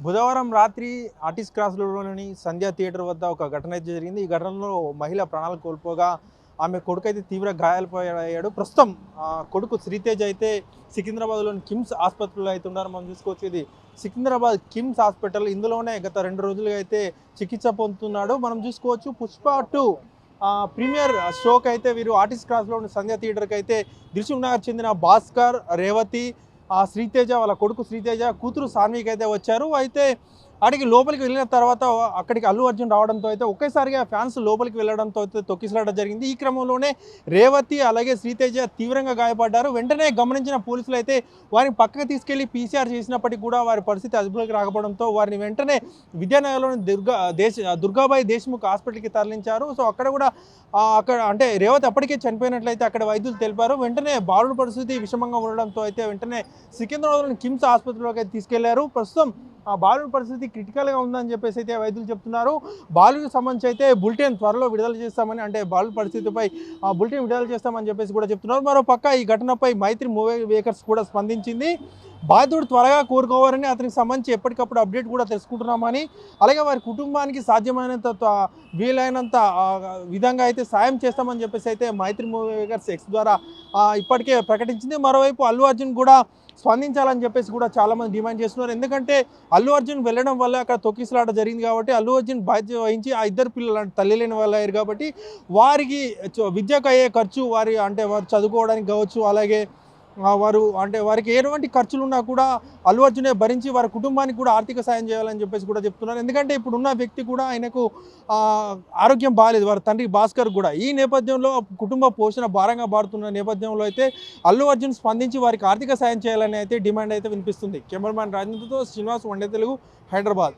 బుధవారం రాత్రి ఆర్టిస్ట్ క్రాస్‌లోని సంధ్య థియేటర్ వద్ద ఒక ఘటన అయితే జరిగింది. ఈ ఘటనలో మహిళ ప్రాణాలు కోల్పోగా, ఆమె కొడుకైతే తీవ్ర గాయాలపాలయ్యాడు. ప్రస్తుతం కొడుకు శ్రీతేజ్ అయితే సికింద్రాబాద్‌లోని కిమ్స్ ఆసుపత్రిలో అయితే ఉన్నారు. మనం చూసుకోవచ్చు ఇది సికింద్రాబాద్ కిమ్స్ హాస్పిటల్. ఇందులోనే గత 2 రోజులుగా అయితే చికిత్స పొందుతున్నాడు. మనం చూసుకోవచ్చు 'పుష్ప 2' ప్రీమియర్ షోకి అయితే వీరు ఆర్టిస్ట్ క్రాస్‌లోని సంధ్య థియేటర్‌కి అయితే దిల్‌సుఖ్‌నగర్ చెందిన భాస్కర్, రేవతి, శ్రీతేజ వాళ్ళ కొడుకు శ్రీతేజ, కూతురు సాన్వికి అయితే వచ్చారు. అయితే ఆడికి లోపలికి వెళ్ళిన తర్వాత అక్కడికి అల్లు అర్జున్ రావడంతో అయితే ఒకేసారిగా ఫ్యాన్స్ లోపలికి వెళ్ళడంతో అయితే తొక్కిసలాట జరిగింది. ఈ క్రమంలోనే రేవతి అలాగే శ్రీతేజ తీవ్రంగా గాయపడ్డారు. వెంటనే గమనించిన పోలీసులు అయితే వారిని పక్కకు తీసుకెళ్లి పీసీఆర్ చేసినప్పటికీ కూడా వారి పరిస్థితి అదుపులోకి రాకపోవడంతో వారిని వెంటనే విద్యానగర్లోని దుర్గాబాయి దేశ్ముఖ్ హాస్పిటల్కి తరలించారు. సో అక్కడ కూడా అక్కడ అంటే రేవతి అప్పటికే చనిపోయినట్లయితే అక్కడ వైద్యులు తెలిపారు. వెంటనే బాలుడి పరిస్థితి విషమంగా ఉండడంతో అయితే వెంటనే సికింద్రాబాద్లోని కిమ్స్ ఆసుపత్రిలోకి అయితే తీసుకెళ్లారు. ప్రస్తుతం బాలుడి పరిస్థితి క్రిటికల్గా ఉందని చెప్పేసి అయితే వైద్యులు చెప్తున్నారు. బాలుడికి సంబంధించి అయితే బులెటిన్ త్వరలో విడుదల చేస్తామని, అంటే బాలుడి పరిస్థితిపై బులెటిన్ విడుదల చేస్తామని చెప్పేసి కూడా చెప్తున్నారు. మరోపక్క ఈ ఘటనపై మైత్రి మూవీ మేకర్స్ కూడా స్పందించింది. బాధితుడు త్వరగా కోరుకోవాలని, అతనికి సంబంధించి ఎప్పటికప్పుడు అప్డేట్ కూడా తెలుసుకుంటున్నామని, అలాగే వారి కుటుంబానికి సాధ్యమైనంత వీలైనంత విధంగా అయితే సాయం చేస్తామని చెప్పేసి అయితే మైత్రి మూవీ మేకర్స్ ఎక్స్ ద్వారా ఇప్పటికే ప్రకటించింది. మరోవైపు అల్లు అర్జున్ కూడా స్పందించాలని చెప్పేసి కూడా చాలామంది డిమాండ్ చేస్తున్నారు. ఎందుకంటే అల్లు అర్జున్ వెళ్ళడం వల్ల అక్కడ తొక్కిసలాట జరిగింది కాబట్టి అల్లు అర్జున్ బాధ్యత వహించి ఆ ఇద్దరు పిల్లలు తల్లి లేని వాళ్ళు అయ్యారు కాబట్టి వారికి విద్యకు అయ్యే ఖర్చు, వారి అంటే వారు చదువుకోవడానికి కావచ్చు, అలాగే వారికి ఎటువంటి ఖర్చులున్నా కూడా అల్లు అర్జునే భరించి వారి కుటుంబానికి కూడా ఆర్థిక సాయం చేయాలని చెప్పేసి కూడా చెప్తున్నారు. ఎందుకంటే ఇప్పుడున్న వ్యక్తి కూడా ఆయనకు ఆరోగ్యం బాగాలేదు, వారి తండ్రి భాస్కర్ కూడా. ఈ నేపథ్యంలో కుటుంబ పోషణ భారంగా మారుతున్న నేపథ్యంలో అయితే అల్లు అర్జున్ స్పందించి వారికి ఆర్థిక సాయం చేయాలని అయితే డిమాండ్ అయితే వినిపిస్తుంది. కెమెరామ్యాన్ రాజేంద్రతో శ్రీనివాస్, వన్డే తెలుగు, హైదరాబాద్.